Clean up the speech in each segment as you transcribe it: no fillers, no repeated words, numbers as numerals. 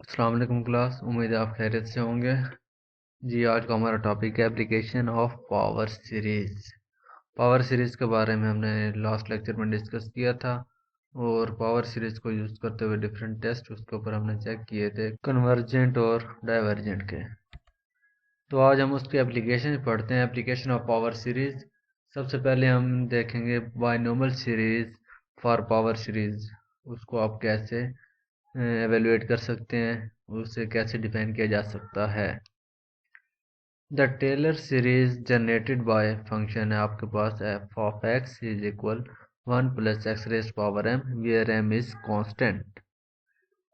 अस्सलाम वालेकुम क्लास, उम्मीद है आप खैरियत से होंगे। जी, आज का हमारा टॉपिक है application of power series. Power series के बारे में हमने लास्ट लेक्चर में डिस्कस किया था और पावर सीरीज को यूज़ करते हुए डिफरेंट टेस्ट उसके ऊपर हमने चेक किए थे, कन्वर्जेंट और डाइवर्जेंट के। तो आज हम उसकी एप्लीकेशन पढ़ते हैं, एप्लीकेशन ऑफ पावर सीरीज। सबसे पहले हम देखेंगे binomial series for power series. उसको आप कैसे एवेलुएट कर सकते हैं, उसे कैसे डिफाइन किया जा सकता है। The Taylor series generated by function है आपके पास F of X is equal 1 plus x raise power M where M is constant.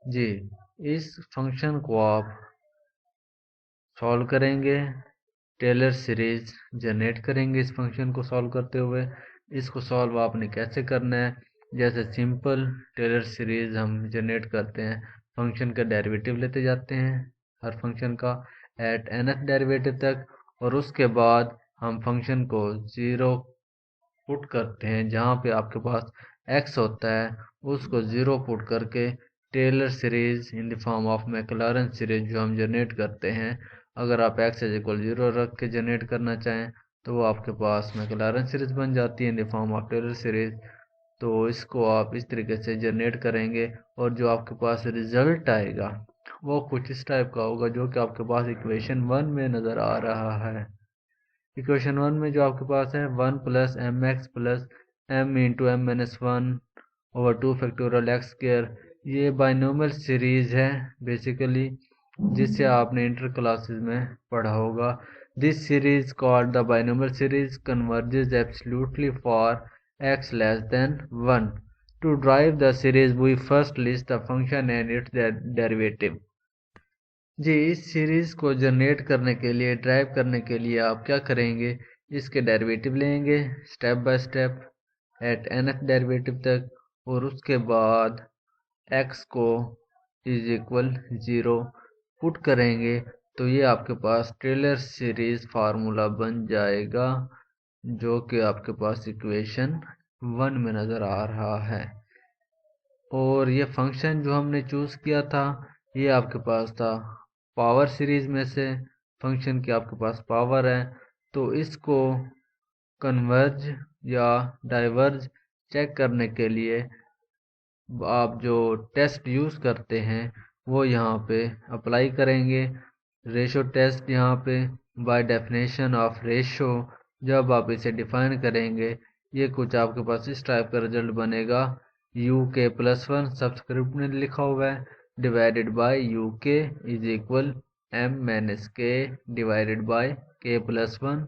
जी, इस फंक्शन को आप सॉल्व करेंगे, टेलर सीरीज जनरेट करेंगे इस फंक्शन को सॉल्व करते हुए। इसको सॉल्व आपने कैसे करना है, जैसे सिंपल टेलर सीरीज हम जनरेट करते हैं, फंक्शन का डेरिवेटिव लेते जाते हैं हर फंक्शन का एट nth डेरिवेटिव तक, और उसके बाद हम फंक्शन को ज़ीरो पुट करते हैं। जहाँ पे आपके पास x होता है उसको ज़ीरो पुट करके Taylor series in the form of Maclaurin series जो हम जनरेट करते हैं, अगर आप x इज इक्वल ज़ीरो रख के जनरेट करना चाहें तो वो आपके पास मैकलॉरेन सीरीज बन जाती है in the form of Taylor series. तो इसको आप इस तरीके से जनरेट करेंगे और जो आपके पास रिजल्ट आएगा वो कुछ इस टाइप का होगा जो कि आपके पास इक्वेशन 1 में नज़र आ रहा है। इक्वेशन 1 में जो आपके पास है 1 plus m x plus m into m minus 1 over 2 factorial x square, ये बाइनोमियल सीरीज है बेसिकली, जिससे आपने इंटर क्लासेस में पढ़ा होगा। This series called the binomial series converges absolutely for x less than 1. To derive the series we first list the function and its derivative. जी, इस series को generate करने के लिए, ड्राइव करने के लिए आप क्या करेंगे, इसके डेरिवेटिव लेंगे step by step at nth derivative तक, और उसके बाद x को इज इक्वल ज़ीरो पुट करेंगे तो ये आपके पास टेलर सीरीज फार्मूला बन जाएगा जो कि आपके पास इक्वेशन 1 में नज़र आ रहा है। और ये फंक्शन जो हमने चूज़ किया था ये आपके पास था पावर सीरीज में से, फंक्शन की आपके पास पावर है, तो इसको कन्वर्ज या डाइवर्ज चेक करने के लिए आप जो टेस्ट यूज़ करते हैं वो यहाँ पे अप्लाई करेंगे। रेशो टेस्ट यहाँ पे बाय डेफिनेशन ऑफ रेशो जब आप इसे डिफाइन करेंगे ये कुछ आपके पास इस टाइप का रिजल्ट बनेगा, यू के प्लस वन सब्सक्रिप्ट में लिखा हुआ है डिवाइडेड बाय यू के इज इक्वल एम माइनस के डिवाइडेड बाय के plus one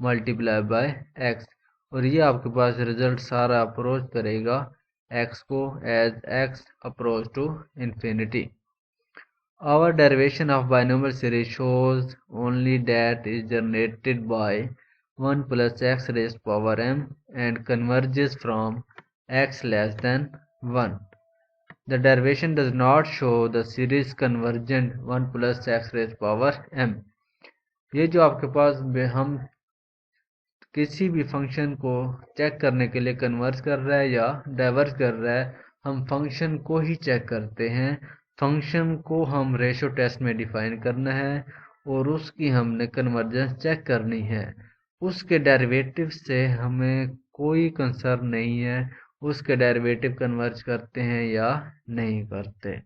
multiply by x, और ये आपके पास रिजल्ट सारा अप्रोच करेगा x को as x approach to infinity. Our derivation of binomial series shows only that is generated by 1 plus x raised power m and converges from x less than 1. The derivation does not show the series convergent 1 plus x raised power m. ये जो आपके पास हम किसी भी function को check करने के लिए कन्वर्ज कर रहा है या डाइवर्ज कर रहा है, हम फंक्शन को ही चेक करते हैं। फंक्शन को हम रेशो टेस्ट में डिफाइन करना है और उसकी हमने कन्वर्जेंस चेक करनी है। उसके डेरिवेटिव से हमें कोई कंसर्न नहीं है, उसके डेरिवेटिव कन्वर्ज करते हैं या नहीं करते।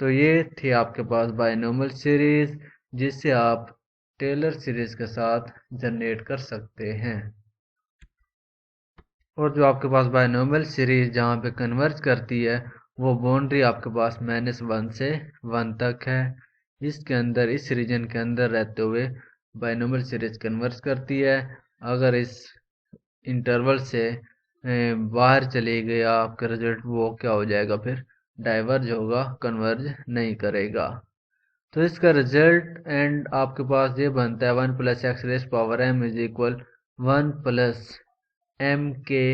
तो ये थी आपके पास बायनोमियल सीरीज जिससे आप टेलर सीरीज के साथ जनरेट कर सकते हैं। और जो आपके पास बायनोमियल सीरीज जहाँ पे कन्वर्ज करती है वो बाउंड्री आपके पास -1 से 1 तक है। इसके अंदर, इस रीजन के अंदर रहते हुए बायनोमियल सीरीज कन्वर्ज करती है। अगर इस इंटरवल से बाहर चली गई आपका रिजल्ट, वो क्या हो जाएगा, फिर डाइवर्ज होगा, कन्वर्ज नहीं करेगा। तो इसका रिजल्ट एंड आपके पास ये बनता है 1 plus x raise power m is equal 1 plus m k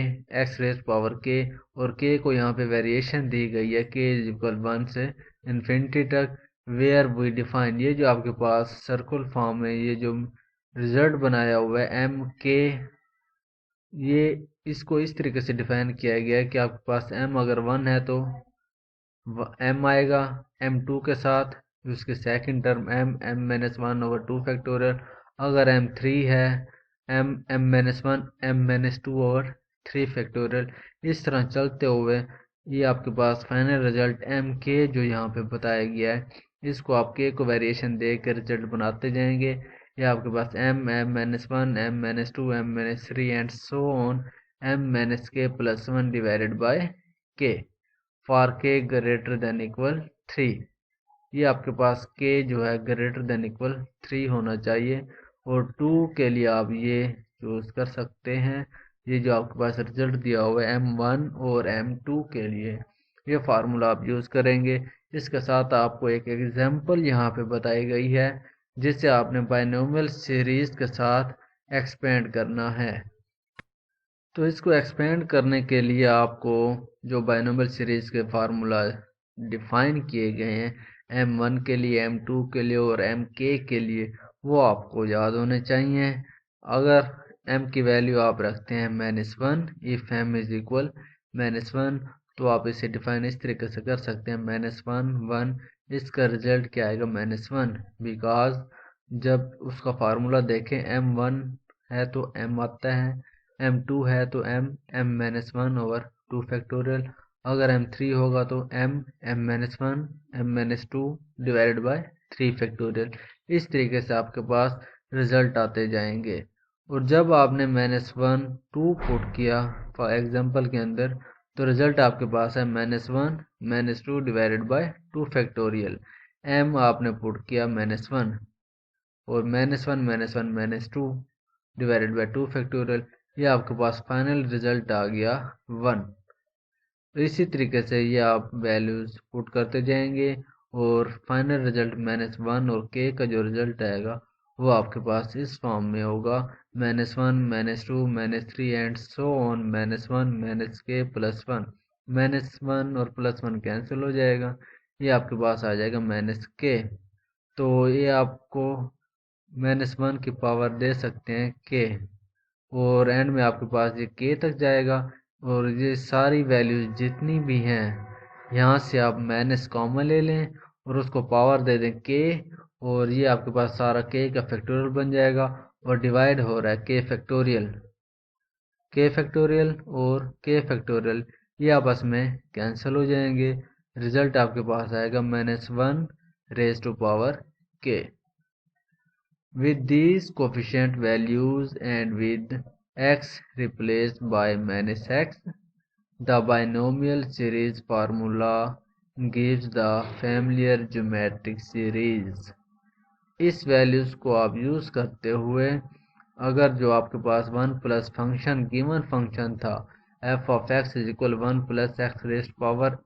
x raise power k, और के को यहाँ पे वेरिएशन दी गई है के इज इक्वल 1 से इन्फिनिटी तक, वेयर वी डिफाइन, ये जो आपके पास सर्कुलर फॉर्म में ये जो रिजल्ट बनाया हुआ है एम के, ये इसको इस तरीके से डिफाइन किया गया है कि आपके पास m अगर 1 है तो m आएगा m2 के साथ, उसके second term m minus 1 over 2 factorial. अगर m3 है m minus 1 m minus 2 over 3 factorial. इस तरह चलते हुए ये आपके पास फाइनल रिजल्ट m k जो यहाँ पे बताया गया है, इसको आप k को वेरिएशन दे कर रिजल्ट बनाते जाएंगे। ये आपके पास m minus 1 m minus 2 m minus 3 and so on m minus k plus 1 divided by k for k greater than equal 3। ये आपके पास k जो है ग्रेटर देन इक्वल 3 होना चाहिए। और 2 के लिए आप ये चूज कर सकते हैं। ये जो आपके पास रिजल्ट दिया हुआ है m1 और m2 के लिए, ये फार्मूला आप यूज करेंगे। इसके साथ आपको एक एग्जांपल यहाँ पे बताई गई है जिसे आपने बायनोमियल सीरीज के साथ एक्सपेंड करना है। तो इसको एक्सपेंड करने के लिए आपको जो बायनोमियल सीरीज के फार्मूला डिफाइन किए गए हैं m1 के लिए, m2 के लिए और mk के लिए, वो आपको याद होने चाहिए। अगर m की वैल्यू आप रखते हैं -1, इफ m इज इक्वल -1, तो आप इसे डिफाइन इस तरीके से कर सकते हैं -1 1। इसका रिजल्ट क्या आएगा -1, बिकॉज जब उसका फार्मूला देखें m1 है तो m आता है, m2 है तो m माइनस 1 ओवर 2 फैक्टोरियल। अगर m3 होगा तो m minus 1 m minus 2 divided by 3 factorial. इस तरीके से आपके पास रिजल्ट आते जाएंगे। और जब आपने -1 2 पुट किया फॉर एग्जांपल के अंदर, तो रिजल्ट आपके पास है -1 -2 डिवाइडेड बाय 2 फैक्टोरियल। m आपने पुट किया -1 और -1 -2 डिवाइडेड बाय 2 फैक्टोरियल। ये आपके पास फाइनल रिजल्ट आ गया 1। तो इसी तरीके से ये आप वैल्यूज पुट करते जाएंगे और फाइनल रिजल्ट -1 और k का जो रिजल्ट आएगा वो आपके पास इस फॉर्म में होगा -1 -2 -3 and so on -1 -k plus 1। -1 और +1 कैंसिल हो जाएगा, ये आपके पास आ जाएगा -k। तो ये आपको -1 की पावर दे सकते हैं k, और एंड में आपके पास ये k तक जाएगा। और ये सारी वैल्यूज जितनी भी हैं यहाँ से आप माइनस कॉमन ले लें और उसको पावर दे दें k, और ये आपके पास सारा k का फैक्टोरियल बन जाएगा और डिवाइड हो रहा है k फैक्टोरियल और k फैक्टोरियल, ये आपस में कैंसिल हो जाएंगे। रिजल्ट आपके पास आएगा -1 raise to power k। With these coefficient values and with x replaced by -x, the binomial series formula gives the familiar geometric series। इस वैल्यूज को आप यूज करते हुए, अगर जो आपके पास 1 प्लस फंक्शन गिवन फंक्शन था f of x is equal 1 plus x raised power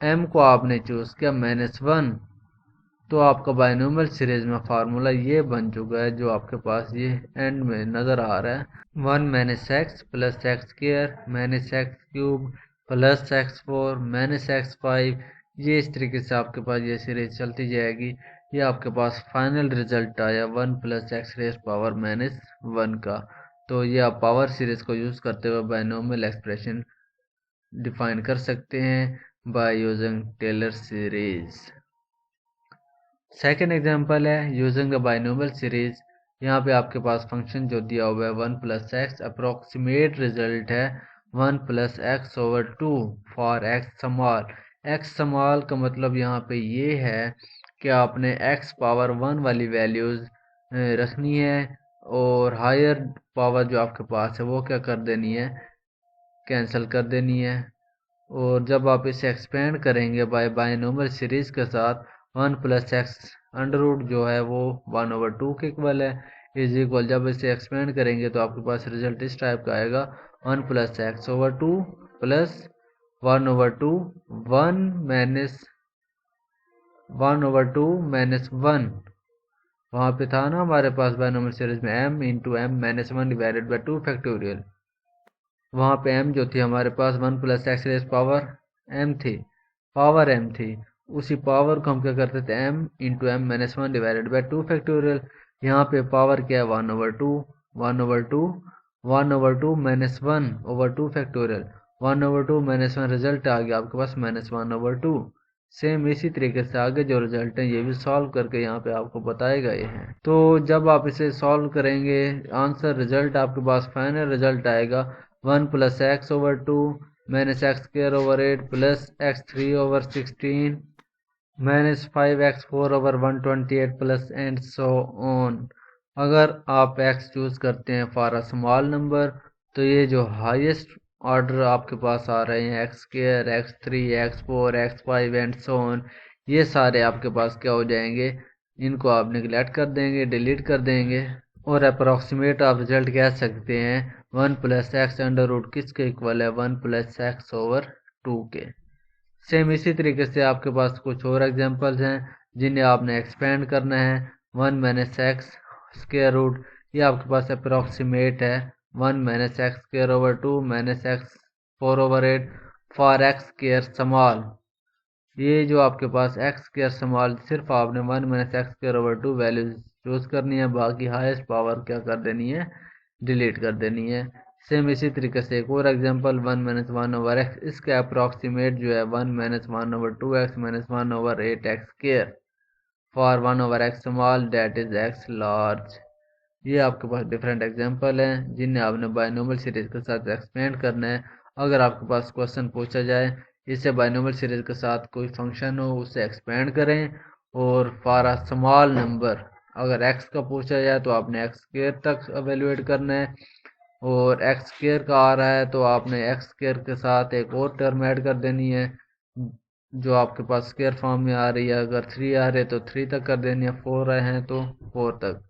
m को आपने चूज किया -1, तो आपका बायनोमियल सीरीज में फार्मूला ये बन चुका है जो आपके पास ये एंड में नज़र आ रहा है 1 minus x plus x square minus x cube plus x4 minus x5। ये इस तरीके से आपके पास ये सीरीज चलती जाएगी। ये आपके पास फाइनल रिजल्ट आया 1 प्लस एक्स रेज पावर -1 का। तो ये आप पावर सीरीज को यूज़ करते हुए बायनोमियल एक्सप्रेशन डिफाइन कर सकते हैं by using Taylor series. Second example है यूजिंग द बायनोमियल सीरीज। यहाँ पे आपके पास फंक्शन जो दिया हुआ है 1 प्लस एक्स, अप्रोक्सीमेट रिजल्ट है 1 plus x over 2 for x small. X small का मतलब यहाँ पे ये है कि आपने एक्स पावर 1 वाली वैल्यूज़ रखनी है और हायर पावर जो आपके पास है वो क्या कर देनी है, कैंसिल कर देनी है। और जब आप इसे एक्सपेंड करेंगे बायनोमियल सीरीज के साथ, 1 प्लस एक्स अंडर रूट जो है वो 1/2 के इक्वल है, इज इक्वल जब इसे एक्सपेंड करेंगे तो आपके पास रिजल्ट इस टाइप का आएगा 1 प्लस एक्स ओवर 2 प्लस 1/2 1 1/2 -1। वहाँ पे था ना हमारे पास बायनोमियल सीरीज में m into m -1 divided by 2 factorial. वहाँ पे m जो थी हमारे पास 1 plus x raise power m थी, पावर m थी। उसी पावर को हम क्या करते थे m into m -1 divided by 2 factorial. यहाँ पे पावर क्या है 1/2 -1/2 -1/2 फैक्टोरियल। 1/2 -1 रिजल्ट आ गया आपके पास -1/2। सेम इसी तरीके से आगे जो रिजल्ट है ये भी सॉल्व करके यहाँ पे आपको बताए गए हैं। तो जब आप इसे सॉल्व करेंगे आंसर रिजल्ट आपके पास फाइनल रिजल्ट आएगा 1 + x/2 -x² / 8 + x3/16 -5x4/128 plus and so on. अगर आप x चूज करते हैं फॉर अ स्मॉल नंबर तो ये जो हाईएस्ट ऑर्डर आपके पास आ रहे हैं x², x3, x4, x5 and so on, ये सारे आपके पास क्या हो जाएंगे, इनको आप निगलेक्ट कर देंगे, डिलीट कर देंगे और अप्रोक्सीमेट आप रिजल्ट कह सकते हैं 1 + x अंडर रूट किसके इक्वल है 1 + x/2 के। सेम इसी तरीके से आपके पास कुछ और एग्जांपल्स हैं जिन्हें आपने एक्सपेंड करना है। 1 - x² ये आपके पास अप्रोक्सीमेट है 1 - x²/2 -x4/8 for x² small. ये जो आपके पास x² स्मॉल सिर्फ आपने 1 - x²/2 वैल्यू चूज करनी है, बाकी हाईएस्ट पावर क्या कर देनी है, डिलीट कर देनी है। सेम इसी तरीके से एक और एग्जांपल 1 - 1/x, इसका अप्रॉक्सीमेट जो है 1 - 1/2x -1/8x² for 1/x small that is x large. ये आपके पास डिफरेंट एग्जांपल हैं जिन्हें आपने बायनोमियल सीरीज के साथ एक्सपेंड करना है। अगर आपके पास क्वेश्चन पूछा जाए इससे बायनोमियल सीरीज के साथ कोई फंक्शन हो उसे एक्सपेंड करें, और फॉर अ स्मॉल नंबर अगर x का पूछा जाए तो आपने x² तक एवेल्युएट करना है, और x² का आ रहा है तो आपने x² के साथ एक और टर्म ऐड कर देनी है जो आपके पास स्क्वायर फॉर्म में आ रही है। अगर 3 आ रहे तो 3 तक कर देनी है, 4 आए हैं तो 4 तक।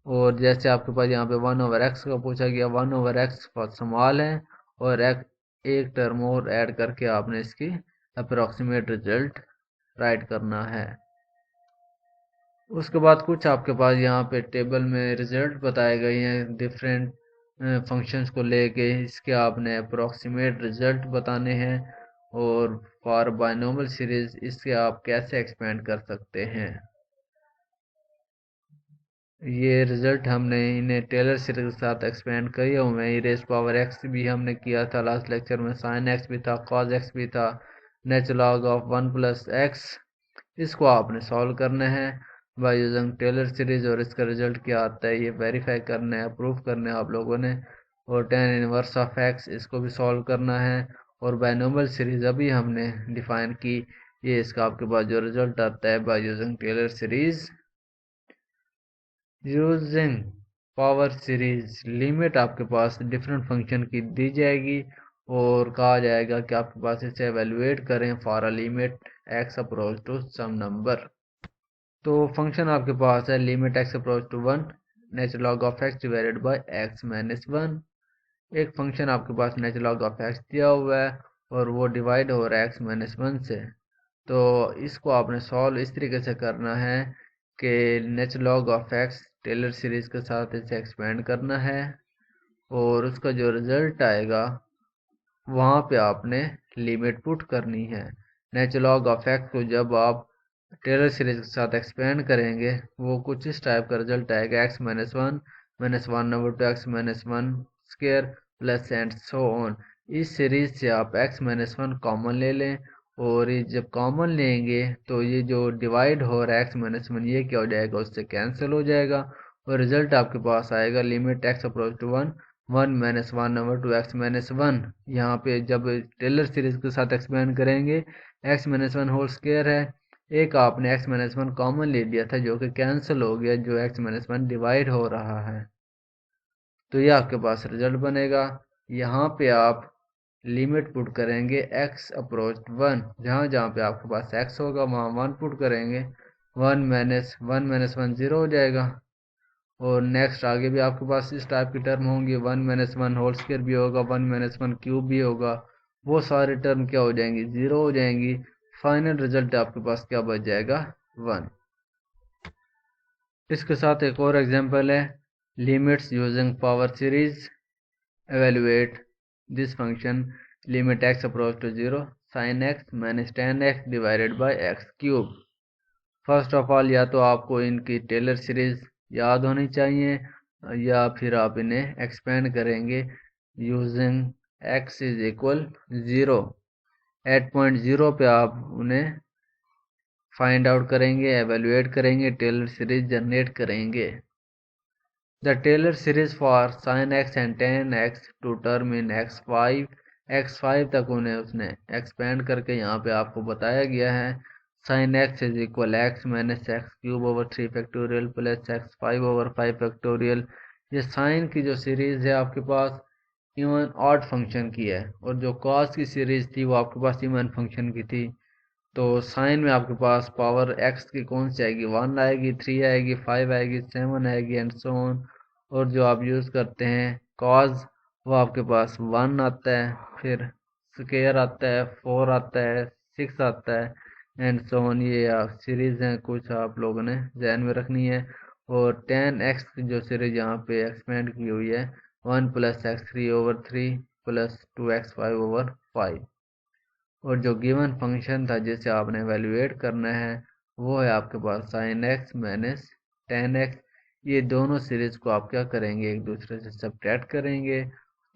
और जैसे आपके पास यहाँ पे 1/x का पूछा गया, 1/x स्मॉल है और एक टर्म और ऐड करके आपने इसकी अप्रोक्सीमेट रिजल्ट राइट करना है। उसके बाद कुछ आपके पास यहाँ पे टेबल में रिजल्ट बताए गए हैं डिफरेंट फंक्शंस को लेके, इसके आपने अप्रोक्सीमेट रिजल्ट बताने हैं, और फॉर बायनोमियल सीरीज इसके आप कैसे एक्सपेंड कर सकते हैं। ये रिजल्ट हमने इन्हें टेलर सीरीज के साथ एक्सपेंड किए हुए हैं। e⁻x भी हमने किया था लास्ट लेक्चर में, sin x भी था, cos x भी था, नेचुरल लॉग ऑफ 1 + x। इसको आपने सॉल्व करना है बाय यूजिंग टेलर सीरीज, और इसका रिजल्ट क्या आता है ये वेरीफाई करना है, प्रूफ करना है आप लोगों ने। और tan इनवर्स ऑफ x इसको भी सॉल्व करना है, और बायनोमियल सीरीज अभी हमने डिफाइन की, ये इसका आपके पास जो रिजल्ट आता है by using Taylor series. Using power series limit आपके पास डिफरेंट फंक्शन की दी जाएगी और कहा जाएगा कि आपके पास इसे एवेल्युएट करें for a limit x approach to some number. तो फंक्शन आपके पास है limit x approach to 1 natural log of x divided by x - 1। एक फंक्शन आपके पास नेचुरल लॉग ऑफ x दिया हुआ है और वो डिवाइड हो रहा है x - 1 से। तो इसको आपने सॉल्व इस तरीके से करना है कि natural log of x Taylor series के साथ इसे एक्सपेंड करना है, और उसका जो रिजल्ट आएगा वहाँ पे आपने लिमिट पुट करनी है। नेचुरल लॉग ऑफ x को जब आप टेलर सीरीज के साथ एक्सपेंड करेंगे वो कुछ इस टाइप का रिजल्ट आएगा x - 1 -1/2 x - 1² plus and so on. इस सीरीज से आप x - 1 कॉमन ले लें, और ये जब कॉमन लेंगे तो ये जो डिवाइड हो रहा है x - 1 ये क्या हो जाएगा, उससे कैंसिल हो जाएगा, और रिजल्ट आपके पास आएगा limit x approach to 1 1 - 1/2 x - 1। यहाँ पे जब टेलर सीरीज के साथ एक्सपेंड करेंगे x - 1 होल स्क्वायर है, एक आपने x - 1 कॉमन ले लिया था जो कि कैंसिल हो गया, जो x - 1 डिवाइड हो रहा है, तो ये आपके पास रिजल्ट बनेगा। यहाँ पे आप लिमिट पुट करेंगे x अप्रोच 1, जहाँ जहाँ पे आपके पास x होगा वहाँ 1 पुट करेंगे, 1 - 1 - 1 0 हो जाएगा। और नेक्स्ट आगे भी आपके पास इस टाइप की टर्म होंगी, 1 - 1 होल स्क्वायर भी होगा, 1 - 1 क्यूब भी होगा, वो सारे टर्म क्या हो जाएंगी, 0 हो जाएंगी। फाइनल रिजल्ट आपके पास क्या बच जाएगा, 1। इसके साथ एक और एग्जांपल है limits using power series. Evaluate this function limit x approach to 0 sin x - tan x divided by x cube. First of all या तो आपको इनकी टेलर सीरीज याद होनी चाहिए, या फिर आप इन्हें एक्सपेंड करेंगे using x is equal 0। At point 0 पे आप उन्हें फाइंड आउट करेंगे, एवेल्युएट करेंगे, टेलर सीरीज जनरेट करेंगे। The Taylor series for sin x and tan x to term in x5 तक उन्हें उसने एक्सपेंड करके यहाँ पे आपको बताया गया है। sin x is equal x minus x cube over 3 factorial plus x5 over 5 factorial. ये साइन की जो सीरीज है आपके पास इवन ऑड फंक्शन की है, और जो कॉस की सीरीज थी वो आपके पास इवन फंक्शन की थी। तो साइन में आपके पास पावर एक्स की कौन सी आएगी, 1 आएगी, 3 आएगी, 5 आएगी, 7 आएगी एंड सो ऑन। और जो आप यूज़ करते हैं कॉज, वो आपके पास 1 आता है, फिर स्केयर आता है, 4 आता है, 6 आता है एंड सो ऑन। ये सीरीज हैं, कुछ आप लोगों ने ध्यान में रखनी है। और 10x की जो सीरीज यहाँ पे एक्सपेंड की हुई है 1 plus x3 over 3 plus 2x5 over 5। और जो गिवन फंक्शन था जिसे आपने एवेल्युएट करना है वो है आपके पास sin x minus tan x। ये दोनों सीरीज को आप क्या करेंगे, एक दूसरे से सब्ट्रैक्ट करेंगे।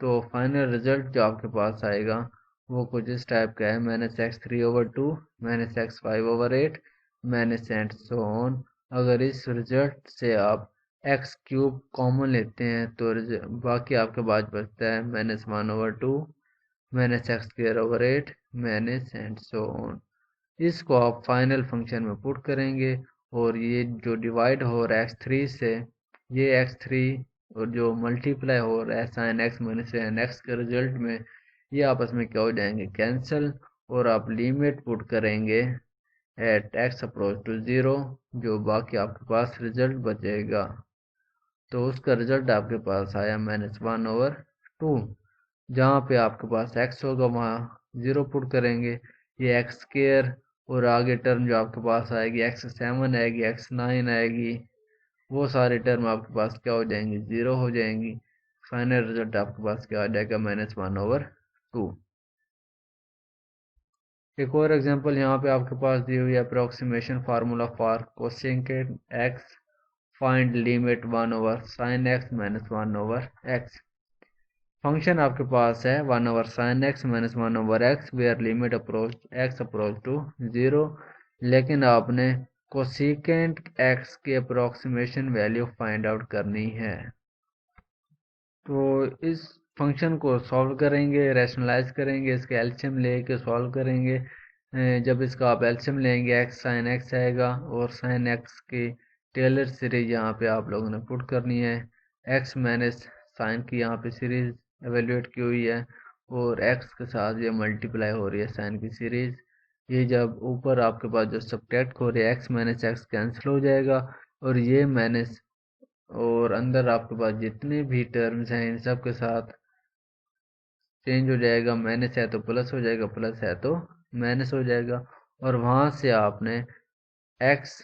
तो फाइनल रिजल्ट जो आपके पास आएगा वो कुछ इस टाइप का है, minus x3 over 2 minus x5 over 8 minus and so on. अगर इस रिजल्ट से आप x क्यूब कॉमन लेते हैं तो बाकी आपके पास बचता है minus 1 over 2 minus x square over 8 minus and so on. इसको आप फाइनल फंक्शन में पुट करेंगे, और ये जो डिवाइड हो रहा है x3 से, ये x3 और जो मल्टीप्लाई हो रहा है sin x minus sin x के रिजल्ट में, ये आपस में क्या हो जाएंगे, कैंसिल। और आप लिमिट पुट करेंगे एट x अप्रोच टू 0, जो बाकी आपके पास रिजल्ट बचेगा। तो उसका रिजल्ट आपके पास आया -1/2। जहाँ पे आपके पास x होगा वहाँ 0 पुट करेंगे, ये x स्क्वायर, और आगे टर्म जो आपके पास आएगी x7 आएगी, x9 आएगी, वो सारे टर्म आपके पास क्या हो जाएंगी, 0 हो जाएंगी। फाइनल रिजल्ट आपके पास क्या आ जाएगा, -1/2। एक और एग्जांपल यहाँ पे आपके पास दी हुई है, approximation formula for cosecant x, find limit 1/sin x minus 1/x। Function आपके पास है 1/sin x minus 1/x where limit x approach to 0, लेकिन आपने कोसेकेंट x की अप्रोक्सीमेशन वैल्यू फाइंड आउट करनी है। तो इस फंक्शन को सॉल्व करेंगे, रैशनलाइज करेंगे, इसके एलसीएम लेके सॉल्व करेंगे। जब इसका आप एलसीएम लेंगे x sin x आएगा, और sin x की टेलर सीरीज यहाँ पे आप लोगों ने पुट करनी है। x माइनस साइन की यहाँ पे सीरीज एवेल्युएट की हुई है, और x के साथ ये मल्टीप्लाई हो रही है साइन की सीरीज। ये जब ऊपर आपके पास जो सब्ट्रैक्ट हो रही है x माइनस एक्स कैंसिल हो जाएगा, और ये माइनस, और अंदर आपके पास जितने भी टर्म्स हैं इन सब के साथ चेंज हो जाएगा। माइनस है तो प्लस हो जाएगा, प्लस है तो माइनस हो जाएगा। और वहाँ से आपने एक्स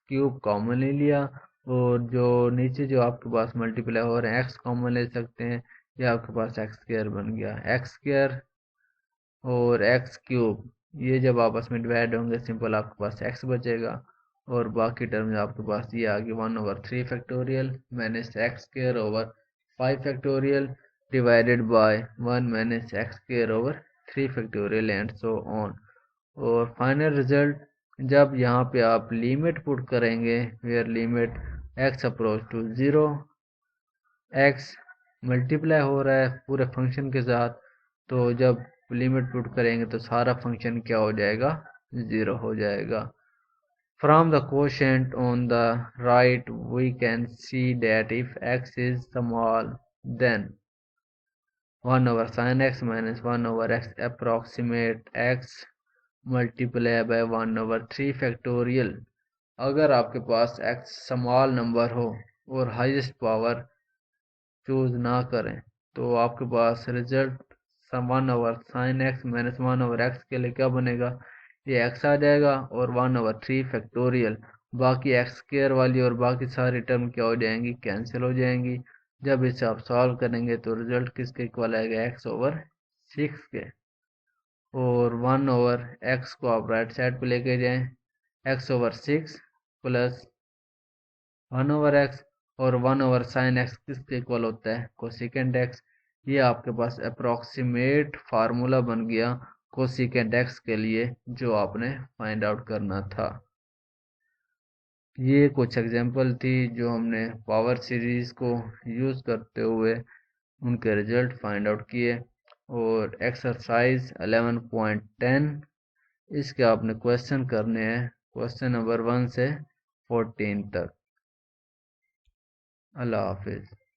क्यूब कॉमन ले लिया, और जो नीचे जो आपके पास मल्टीप्लाई हो रहे हैं एक्स कॉमन ले सकते हैं, ये आपके पास एक्स स्क्वायर बन गया। एक्स स्क्वायर और एक्स क्यूब ये जब आपस में डिवाइड होंगे, सिंपल आपके पास एक्स बचेगा, और बाकी टर्म आपके पास ये आ गई 1/3 factorial minus x square over 5 factorial divided by 1 minus x square over 3 factorial and so on. और फाइनल रिजल्ट जब यहाँ पे आप लिमिट पुट करेंगे, where limit x approach to 0, x multiply हो रहा है पूरे फंक्शन के साथ, तो जब लिमिट पुट करेंगे तो सारा फंक्शन क्या हो जाएगा, 0 हो जाएगा। From the quotient on the right we can see that if x is small then 1/sin x minus 1/x approximate x multiply by 1/3 factorial. अगर आपके पास x स्मॉल नंबर हो और हाईएस्ट पावर चूज ना करें, तो आपके पास result 1/sin x minus 1/x के लिए क्या बनेगा, ये x आ जाएगा, और 1/3 फैक्टोरियल, बाकी x स्क्वायर वाली और बाकी सारी टर्म क्या हो जाएंगी, कैंसिल हो जाएंगी। जब इसे आप सॉल्व करेंगे तो रिजल्ट किसके इक्वल आएगा, x/6 के। और 1/x को आप राइट साइड पे लेके जाएं, x/6 प्लस 1/x, और 1/sin x किसके इक्वल होता है, कोसेकेंट x। ये आपके पास अप्रॉक्सीमेट फार्मूला बन गया कोसेकेंट एक्स के लिए जो आपने फाइंड आउट करना था। ये कुछ एग्जांपल थी जो हमने पावर सीरीज को यूज़ करते हुए उनके रिजल्ट फाइंड आउट किए। और एक्सरसाइज 11.10 इसके आपने क्वेश्चन करने हैं, क्वेश्चन नंबर 1 से 14 तक। अल्लाह हाफिज़।